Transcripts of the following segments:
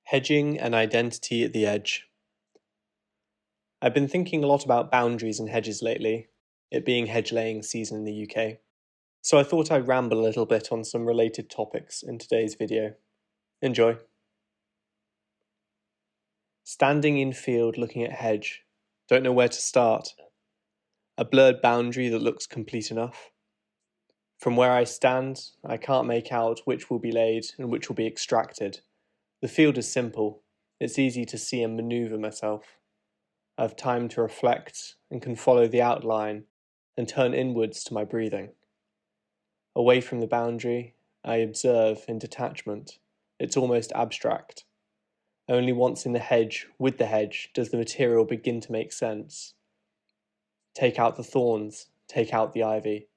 Hedging and identity at the edge. I've been thinking a lot about boundaries and hedges lately, it being hedge laying season in the UK, so I thought I'd ramble a little bit on some related topics in today's video. Enjoy. Standing in field looking at hedge, don't know where to start. A blurred boundary that looks complete enough. From where I stand, I can't make out which will be laid and which will be extracted. The field is simple, it's easy to see and manoeuvre myself. I have time to reflect and can follow the outline and turn inwards to my breathing. Away from the boundary, I observe in detachment. It's almost abstract. Only once in the hedge, with the hedge, does the material begin to make sense. Take out the thorns, take out the ivy.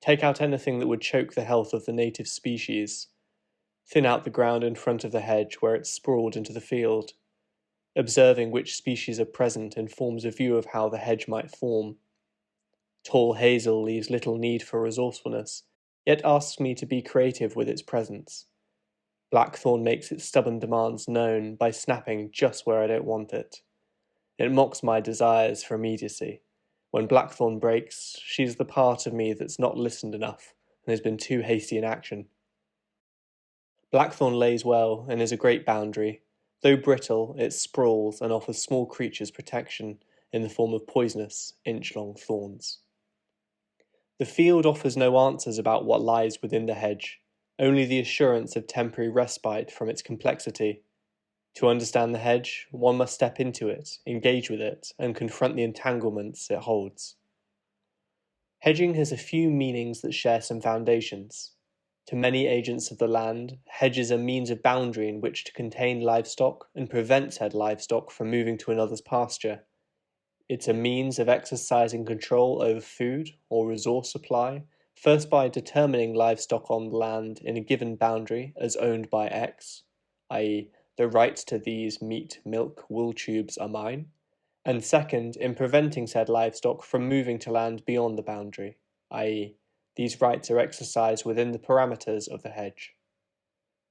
Take out anything that would choke the health of the native species. Thin out the ground in front of the hedge where it's sprawled into the field. Observing which species are present informs a view of how the hedge might form. Tall hazel leaves little need for resourcefulness, yet asks me to be creative with its presence. Blackthorn makes its stubborn demands known by snapping just where I don't want it. It mocks my desires for immediacy. When blackthorn breaks, she's the part of me that's not listened enough and has been too hasty in action. Blackthorn lays well and is a great boundary. Though brittle, it sprawls and offers small creatures protection in the form of poisonous, inch-long thorns. The field offers no answers about what lies within the hedge, only the assurance of temporary respite from its complexity. To understand the hedge, one must step into it, engage with it, and confront the entanglements it holds. Hedging has a few meanings that share some foundations. To many agents of the land, hedges are means of boundary in which to contain livestock and prevent said livestock from moving to another's pasture. It's a means of exercising control over food or resource supply, first by determining livestock on land in a given boundary as owned by X, i.e., the rights to these meat, milk, wool tubes are mine, and second, in preventing said livestock from moving to land beyond the boundary, i.e., these rights are exercised within the parameters of the hedge.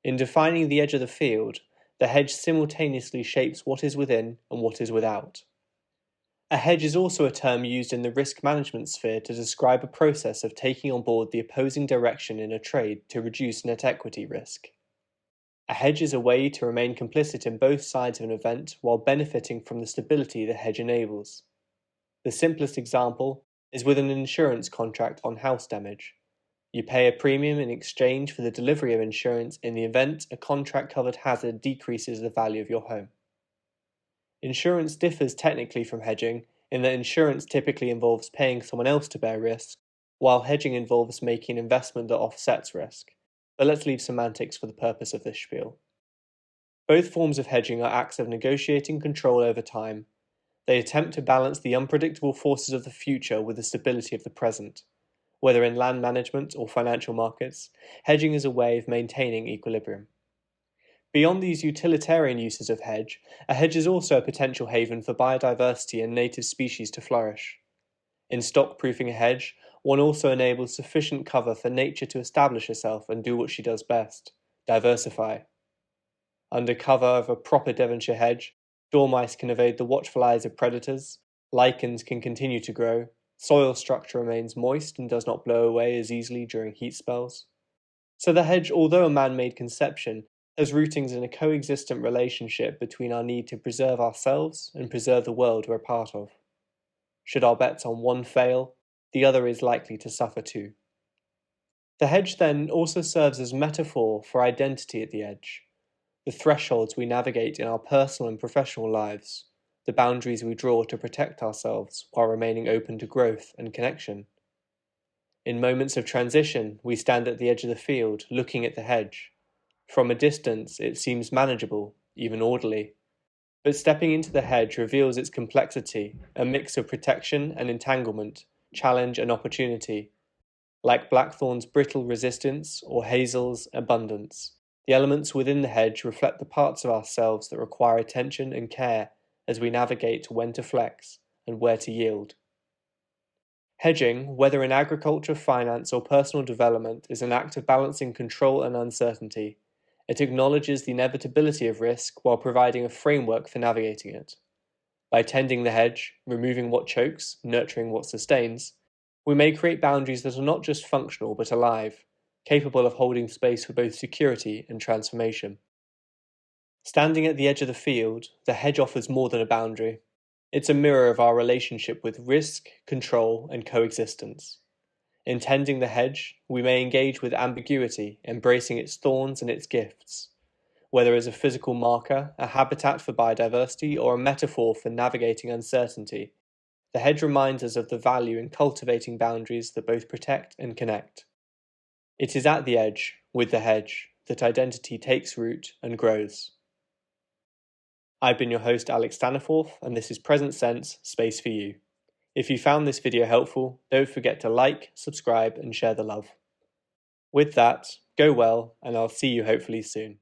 In defining the edge of the field, the hedge simultaneously shapes what is within and what is without. A hedge is also a term used in the risk management sphere to describe a process of taking on board the opposing direction in a trade to reduce net equity risk. A hedge is a way to remain complicit in both sides of an event while benefiting from the stability the hedge enables. The simplest example is with an insurance contract on house damage. You pay a premium in exchange for the delivery of insurance in the event a contract-covered hazard decreases the value of your home. Insurance differs technically from hedging in that insurance typically involves paying someone else to bear risk, while hedging involves making an investment that offsets risk. But let's leave semantics for the purpose of this spiel. Both forms of hedging are acts of negotiating control over time. They attempt to balance the unpredictable forces of the future with the stability of the present. Whether in land management or financial markets, hedging is a way of maintaining equilibrium. Beyond these utilitarian uses of hedge, a hedge is also a potential haven for biodiversity and native species to flourish. In stock-proofing a hedge, one also enables sufficient cover for nature to establish herself and do what she does best, diversify. Under cover of a proper Devonshire hedge, dormice can evade the watchful eyes of predators, lichens can continue to grow, soil structure remains moist and does not blow away as easily during heat spells. So the hedge, although a man-made conception, has rootings in a coexistent relationship between our need to preserve ourselves and preserve the world we're a part of. Should our bets on one fail, the other is likely to suffer too. The hedge then also serves as metaphor for identity at the edge, the thresholds we navigate in our personal and professional lives, the boundaries we draw to protect ourselves while remaining open to growth and connection. In moments of transition, we stand at the edge of the field, looking at the hedge. From a distance, it seems manageable, even orderly. But stepping into the hedge reveals its complexity, a mix of protection and entanglement, challenge and opportunity. Like blackthorn's brittle resistance or hazel's abundance, the elements within the hedge reflect the parts of ourselves that require attention and care as we navigate when to flex and where to yield. Hedging, whether in agriculture, finance, or personal development, is an act of balancing control and uncertainty, It acknowledges the inevitability of risk while providing a framework for navigating it. By tending the hedge, removing what chokes, nurturing what sustains, we may create boundaries that are not just functional but alive, capable of holding space for both security and transformation. Standing at the edge of the field, the hedge offers more than a boundary. It's a mirror of our relationship with risk, control, and coexistence. In tending the hedge, we may engage with ambiguity, embracing its thorns and its gifts. Whether as a physical marker, a habitat for biodiversity, or a metaphor for navigating uncertainty, the hedge reminds us of the value in cultivating boundaries that both protect and connect. It is at the edge, with the hedge, that identity takes root and grows. I've been your host AlexStaniforth, and this is Present Sense, Space for You. If you found this video helpful, don't forget to like, subscribe, and share the love. With that, go well, and I'll see you hopefully soon.